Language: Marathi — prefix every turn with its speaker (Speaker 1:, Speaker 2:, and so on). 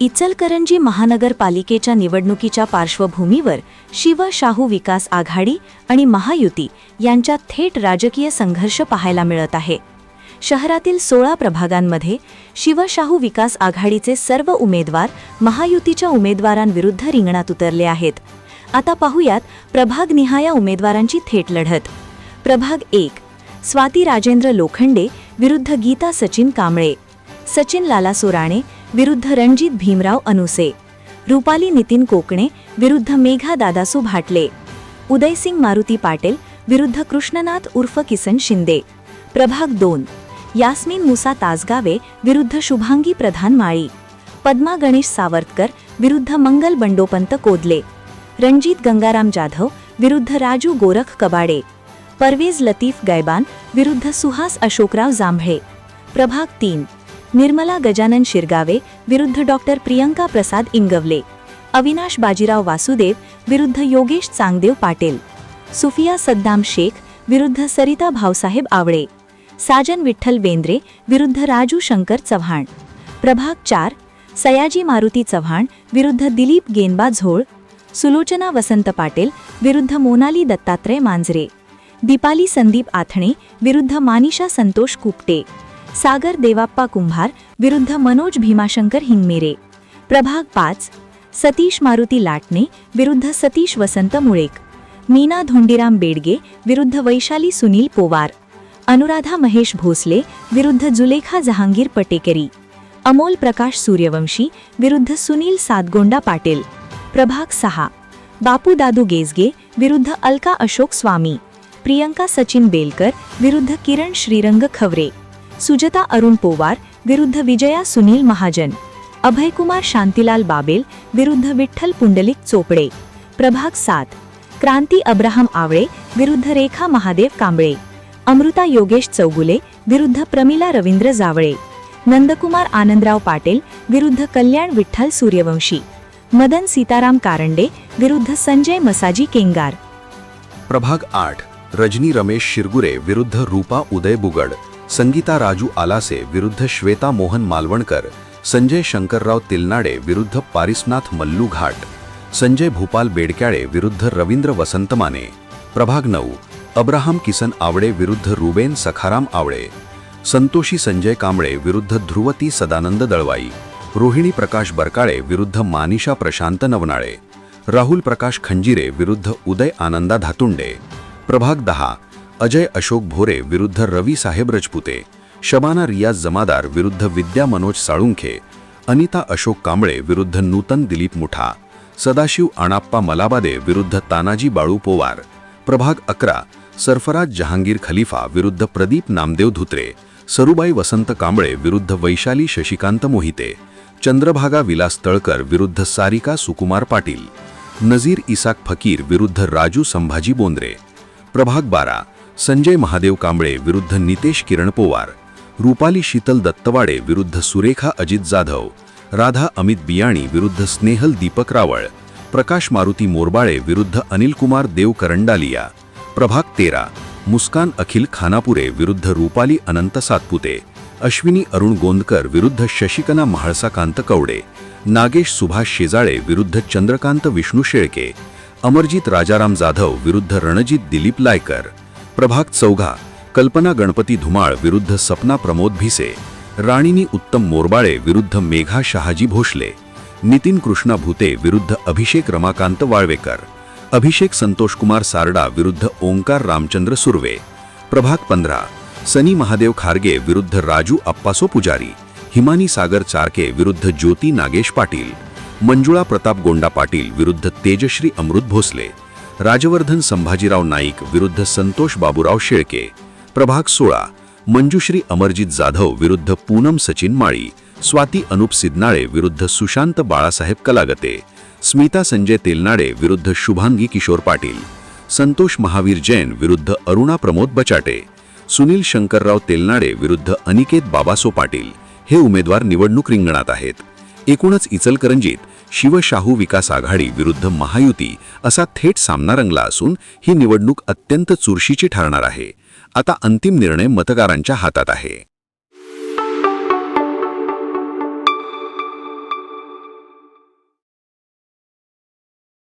Speaker 1: इचलकरंजी महानगरपालिकेच्या निवडणुकीच्या पार्श्वभूमीवर शिव-शाहू विकास आघाडी आणि महायुती यांच्यात थेट राजकीय संघर्ष पाहायला मिळत आहे. शहरातील 16 प्रभागांमध्ये शिव-शाहू विकास आघाडीचे सर्व उमेदवार महायुतीच्या उमेदवारांविरुद्ध रिंगणात उतरले आहेत. आता पाहूयात प्रभागनिहाय उमेदवारांची थेट लढत. प्रभाग 1 स्वाती राजेंद्र लोखंडे विरुद्ध गीता सचिन कांबळे, सचिन लाला सोराणे विरुद्ध रणजित भीमराव अनुसे, रुपाली नितीन कोकणे विरुद्ध मेघा दादासू भाटले, उदयसिंग मारुती पाटील विरुद्ध कृष्णनाथ उर्फ किसन शिंदे. प्रभाग 2 यास्मीन मुसा तासगावे विरुद्ध शुभांगी प्रधान माळी, पद्मा गणेश सावरकर विरुद्ध मंगल बंडोपंत कोदले, रणजित गंगाराम जाधव विरुद्ध राजू गोरख कबाडे, परवेज लतीफ गैबान विरुद्ध सुहास अशोकराव जांभळे. प्रभाग 3 निर्मला गजानन शिरगावे विरुद्ध डॉक्टर प्रियंका प्रसाद इंगवले, अविनाश बाजीराव वासुदेव विरुद्ध योगेश चांगदेव पाटील, सुफिया सद्दाम शेख विरुद्ध सरिता भाऊसाहेब आवळे, साजन विठ्ठल बेंद्रे विरुद्ध राजू शंकर चव्हाण. प्रभाग 4 सयाजी मारुती चव्हाण विरुद्ध दिलीप गेनबा झोळ, सुलोचना वसंत पाटील विरुद्ध मोनाली दत्तात्रय मांजरे, दीपाली संदीप आथणे विरुद्ध मानिशा संतोष कुपटे, सागर देवाप्पा कुंभार विरुद्ध मनोज भीमाशंकर हिंगमेरे. प्रभाग 5 सतीश मारुती लाटणे विरुद्ध सतीश वसंत मुळेक, मीना धोंडीराम बेडगे विरुद्ध वैशाली सुनील पोवार, अनुराधा महेश भोसले विरुद्ध जुलेखा जहांगीर पटेकरी, अमोल प्रकाश सूर्यवंशी विरुद्ध सुनील सातगोंडा पाटील. प्रभाग 6 बापू दादू गेजगे विरुद्ध अलका अशोक स्वामी, प्रियंका सचिन बेलकर विरुद्ध किरण श्रीरंग खवरे, सुजता अरुण पोवार विरुद्ध विजया सुनील महाजन, अभयकुमार शांतीलाल बाबेल विरुद्ध विठ्ठल पुंडलिक चोपडे. प्रभाग 7 क्रांती अब्राहम आवळे विरुद्ध रेखा महादेव कांबळे, अमृता योगेश चौगुले विरुद्ध प्रमिला रवींद्र जावळे, नंदकुमार आनंदराव पाटील विरुद्ध कल्याण विठ्ठल सूर्यवंशी, मदन सीताराम कारंडे विरुद्ध संजय मसाजी केंगार.
Speaker 2: प्रभाग 8 रजनी रमेश शिरगुरे विरुद्ध रूपा उदय बुगड, संगीता राजू आलासे विरुद्ध श्वेता मोहन मालवणकर, संजय शंकरराव तिलनाडे विरुद्ध पारिसनाथ मल्लू घाट, संजय भूपाल बेडक्याळे विरुद्ध रवींद्र वसंत माने. प्रभाग 9 अब्राहम किसन आवळे विरुद्ध रुबेन सखाराम आवळे, संतोषी संजय कांबळे विरुद्ध ध्रुवती सदानंद दळवाई, रोहिणी प्रकाश बरकाळे विरुद्ध मानिशा प्रशांत नवनाळे, राहुल प्रकाश खंजिरे विरुद्ध उदय आनंदा धातुंडे. प्रभाग 10 अजय अशोक भोरे विरुद्ध रवी साहेब रजपुते, शबाना रियाज जमादार विरुद्ध विद्या मनोज साळुंखे, अनिता अशोक कांबळे विरुद्ध नूतन दिलीप मुठा, सदाशिव अणाप्पा मलाबादे विरुद्ध तानाजी बाळू पोवार. प्रभाग 11 सरफराज जहांगीर खलीफा विरुद्ध प्रदीप नामदेव धुत्रे, सरुबाई वसंत कांबळे विरुद्ध वैशाली शशिकांत मोहिते, चंद्रभागा विलास तळकर विरुद्ध सारिका सुकुमार पाटील, नजीर इसाक फकीर विरुद्ध राजू संभाजी बोंद्रे. प्रभाग 12 संजय महादेव कांबळे विरुद्ध नितेश किरण पोवार, रुपाली शीतल दत्तवाडे विरुद्ध सुरेखा अजित जाधव, राधा अमित बियाणी विरुद्ध स्नेहल दीपक रावळ, प्रकाश मारुती मोरबाळे विरुद्ध अनिल कुमार देव करंडालिया. प्रभाग 13 मुस्कान अखिल खानापुरे विरुद्ध रुपाली अनंत सातपुते, अश्विनी अरुण गोंदकर विरुद्ध शशिकला महाळसाकांत कवडे, नागेश सुभाष शेजाळे विरुद्ध चंद्रकांत विष्णू शेळके, अमरजीत राजाराम जाधव विरुद्ध रणजित दिलीप लायकर. प्रभाग 14 कल्पना गणपती धुमाळ विरुद्ध सपना प्रमोद भिसे, राणीनी उत्तम मोरबाळे विरुद्ध मेघा शहाजी भोसले, नितीन कृष्णा भूते विरुद्ध अभिषेक रमाकांत वाळवेकर, अभिषेक संतोष कुमार सारडा विरुद्ध ओंकार रामचंद्र सुर्वे. प्रभाग 15 सनी महादेव खारगे विरुद्ध राजू अप्पासो पुजारी, हिमानी सागर चारके विरुद्ध ज्योती नागेश पाटील, मंजुळा प्रताप गोंडा पाटील विरुद्ध तेजश्री अमृत भोसले, राजवर्धन संभाजीराव नाईक विरुद्ध संतोष बाबूराव शेळके. प्रभाग 16 मंजुश्री अमरजीत जाधव विरुद्ध पूनम सचिन माळी, स्वाती अनुप सिद्नाळे विरुद्ध सुशांत बाळासाहेब कलागते, स्मिता संजय तेलनाडे विरुद्ध शुभांगी किशोर पाटील, संतोष महावीर जैन विरुद्ध अरुणा प्रमोद बचाटे, सुनील शंकरराव तेलनाडे विरुद्ध अनिकेत बाबासो पाटील हे उमेदवार निवडणूक रिंगणात आहेत. एकूणच इचलकरंजीत शिव-शाहू विकास आघाडी विरुद्ध महायुती असा थेट सामना रंगला असून ही निवडणूक अत्यंत चुरशीची ठरणार आहे. आता अंतिम निर्णय मतदारांच्या हातात आहे.